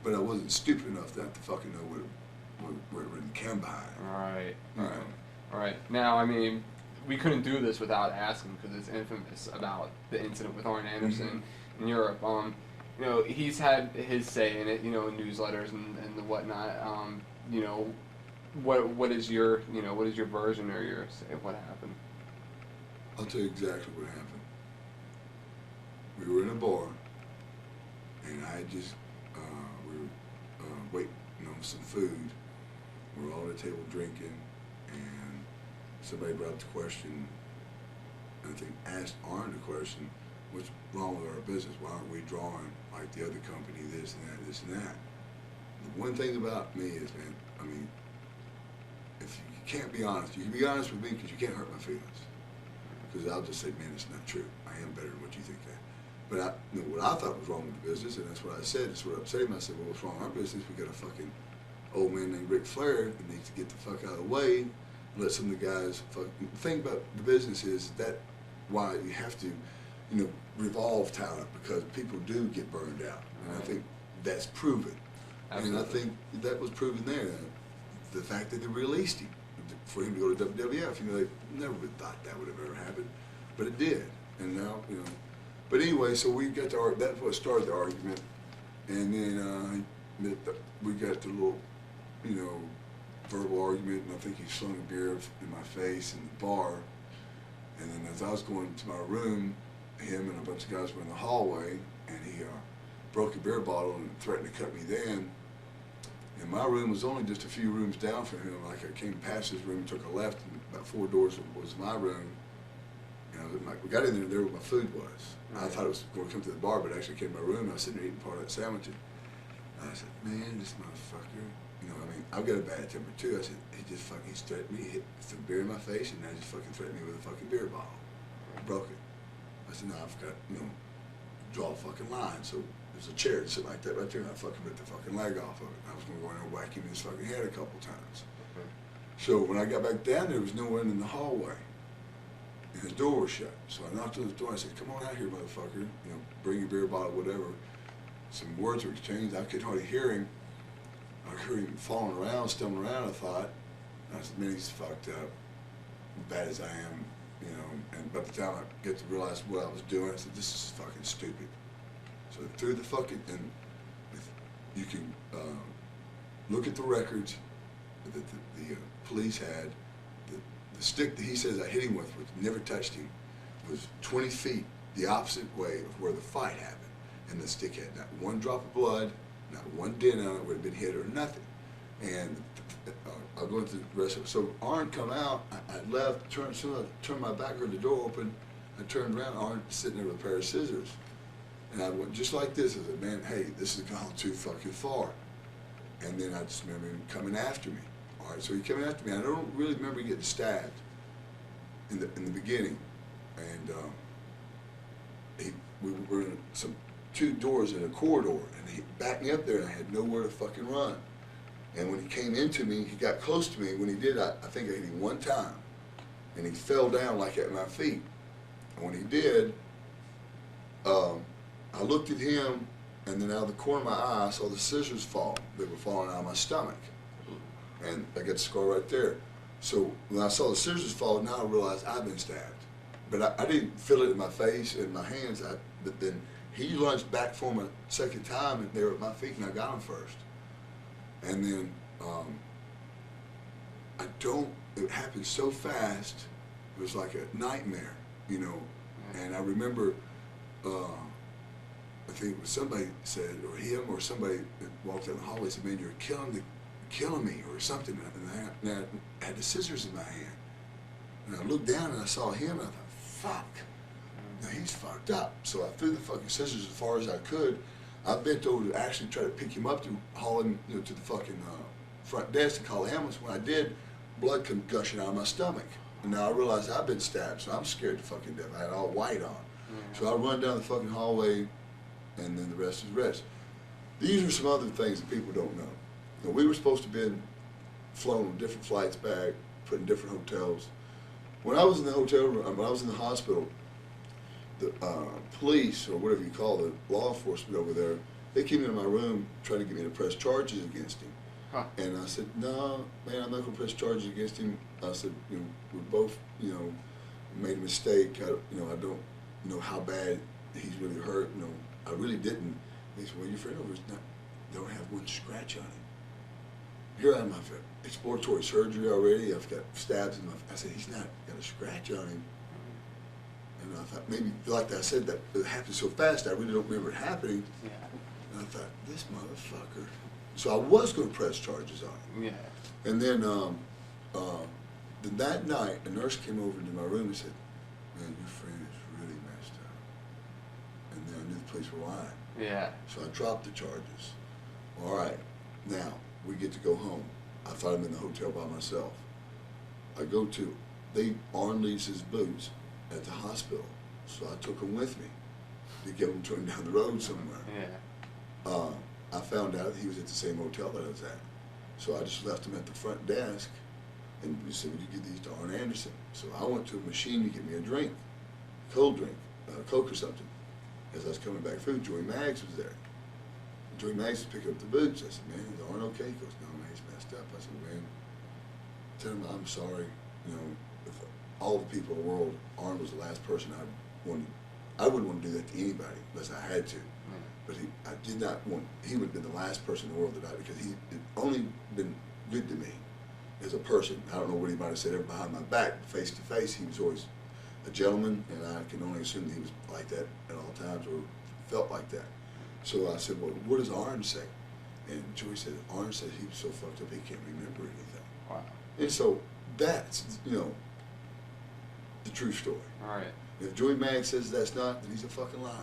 but I wasn't stupid enough not to fucking know what it really came behind. Right. You Right. know. Right. Now, I mean, we couldn't do this without asking because it's infamous about the incident with Arn Anderson in Europe. You know, he's had his say in it, you know, in newsletters and the whatnot. You know, what is your, you know, what is your version or your say of what happened? I'll tell you exactly what happened. We were in a bar, and I had just, we were waiting on some food. We were all at the table drinking, and somebody brought up the question, I think asked Arn the question, what's wrong with our business? Why aren't we drawing like the other company, this and that, this and that? The one thing about me is, man, I mean, if you can't be honest, you can be honest with me because you can't hurt my feelings. Because I'll just say, man, it's not true. I am better than what you think that. But you know, what I thought was wrong with the business, and that's what I said, that's what I upset him. I said, well, what's wrong with our business? We got a fucking old man named Ric Flair that needs to get the fuck out of the way, and let some of the guys fuck. The thing about the business is that why you have to, you know, revolve talent, because people do get burned out. And I think that's proven. Absolutely. And I think that was proven there. The fact that they released him, for him to go to WWF, you know, they never would have thought that would have ever happened, but it did. And now, you know, but anyway, so we got to that's what started the argument, and then we got the little, you know, verbal argument, and I think he slung a beer in my face in the bar, and then as I was going to my room, him and a bunch of guys were in the hallway, and he broke a beer bottle and threatened to cut me then. And my room was only just a few rooms down from him. Like I came past his room, took a left, and about 4 doors was my room. And we got in there where my food was. Right. I thought it was going to come to the bar, but it actually came to my room. I was sitting there eating part of that sandwich. And I said, man, this motherfucker, you know, I mean, I've got a bad temper too. I said, he just fucking threatened me, hit some beer in my face, and now he just fucking threatened me with a fucking beer bottle. I broke it. I said, no, I've got, you know, draw a fucking line. So there's a chair sitting like that right there, and I fucking ripped the fucking leg off of it. I was going to go in there and whack him in his fucking head a couple times. Okay. So when I got back down there was no one in the hallway, and the door was shut. So I knocked on the door. I said, come on out here, motherfucker. You know, bring your beer bottle, whatever. Some words were exchanged. I could hardly hear him. I heard him falling around, stumbling around, I thought. And I said, man, he's fucked up, as bad as I am, you know. And by the time I get to realize what I was doing, I said, this is fucking stupid. So through the fucking, and you can look at the records that the police had. The stick that he says I hit him with, which never touched him, was 20 feet the opposite way of where the fight happened. And the stick had not one drop of blood, not one dent on it where it had been hit or nothing. And I'll go into the rest of it. So Arn come out, I left, turned my back, heard the door open, I turned around, Arn sitting there with a pair of scissors. And I went just like this. I said, man, hey, this has gone too fucking far. And then I just remember him coming after me. All right, so he came after me. I don't really remember getting stabbed in the beginning. And we were in some 2 doors in a corridor, and he backed me up there, and I had nowhere to fucking run. And when he came into me, he got close to me. When he did, I think I hit him one time, and he fell down like at my feet. And when he did, I looked at him, and then out of the corner of my eye, I saw the scissors fall. They were falling out of my stomach. And I got the scar right there. So when I saw the scissors fall, now I realized I'd been stabbed. But I didn't feel it in my face and my hands. But then he lunged back for me a second time, and they were at my feet, and I got him first. And then it happened so fast, it was like a nightmare, you know. And I remember, I think it was somebody said, or him or somebody that walked down the hallway said, man, you're killing me or something. And I had the scissors in my hand. And I looked down and I saw him, and I thought, fuck, now he's fucked up. So I threw the fucking scissors as far as I could. I bent over to actually try to pick him up to haul him, you know, to the fucking front desk to call the ambulance. When I did, blood came gushing out of my stomach. And now I realized I've been stabbed, so I'm scared to fucking death. I had all white on. So I run down the fucking hallway, and then the rest is rest. These are some other things that people don't know. You know, we were supposed to have been flown on different flights back, put in different hotels. When I was in the hotel room, when I was in the hospital, the police, or whatever you call the law enforcement over there, they came into my room trying to get me to press charges against him. Huh. And I said, no, man, I'm not going to press charges against him. I said, we both, made a mistake. I don't know how bad he's really hurt. I really didn't. They said, well, your friend over don't have one scratch on him. Here I am, I've got exploratory surgery already. I've got stabs in my. I said, he's not got a scratch on him. And I thought, maybe, like I said, that it happened so fast, I really don't remember it happening. Yeah. And I thought, this motherfucker. So I was going to press charges on him. Yeah. And then that night, a nurse came over into my room and said, man, your friend is really messed up. And then I knew the police were lying. Yeah. So I dropped the charges. All right, now we get to go home. I thought I'm in the hotel by myself. I go to, Arn leaves his boots at the hospital, so I took them with me to get them to him down the road somewhere. Yeah. I found out he was at the same hotel that I was at, so I just left him at the front desk, and we said, would you give these to Arn Anderson? So I went to a machine to get me a drink, cold drink, Coke or something. As I was coming back through, Joey Maggs was there. Joey Maggs was picking up the boots. I said, man, is Arn okay? He goes, no, man, he's messed up. I said, man, tell him I'm sorry. With all the people in the world, Arn was the last person I wouldn't want to do that to anybody unless I had to. But I did not want, he would have been the last person in the world that because he had only been good to me as a person. I don't know what he might have said ever behind my back, face to face. He was always a gentleman, and I can only assume that he was like that at all times or felt like that. So I said, well, what does Arn say? And Joey said, Arn says he was so fucked up he can't remember anything. Wow. And so that's, the true story. All right. If Joey Maggs says that's not, then he's a fucking liar.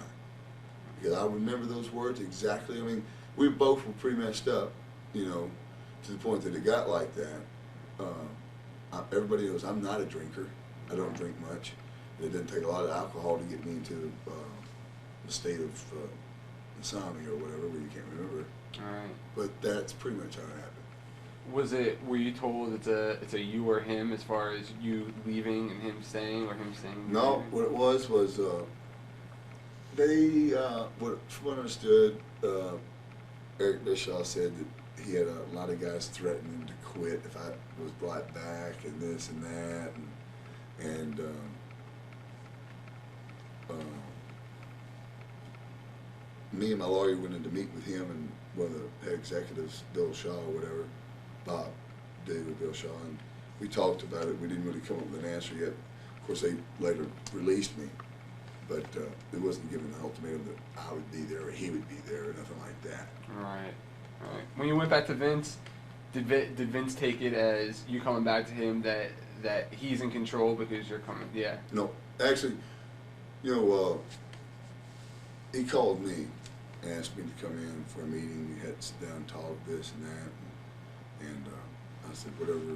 Because I remember those words exactly. I mean, we both were pretty messed up, to the point that it got like that. Everybody knows I'm not a drinker. I don't drink much. It didn't take a lot of alcohol to get me into the state of insomnia or whatever, where you can't remember. All right. But that's pretty much how it happened. Were you told it's a you or him as far as you leaving and him staying, or him staying? And No, leaving? what it was they, from what I understood, Eric Bischoff said that he had a lot of guys threatening him to quit if I was brought back and this and that, and me and my lawyer went in to meet with him and one of the head executives, Bill Shaw or whatever, Bob David Bill Shaw, and we talked about it. We didn't really come up with an answer yet. Of course, they later released me, but it wasn't given an ultimatum that I would be there or he would be there or nothing like that. All right. All right. When you went back to Vince, did Vince take it as you coming back to him that he's in control because you're coming? Yeah. No, actually, he called me and asked me to come in for a meeting. We had to sit down and talk this and that, and I said whatever, he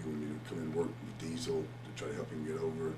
wanted me to come in and work with Diesel to try to help him get over it.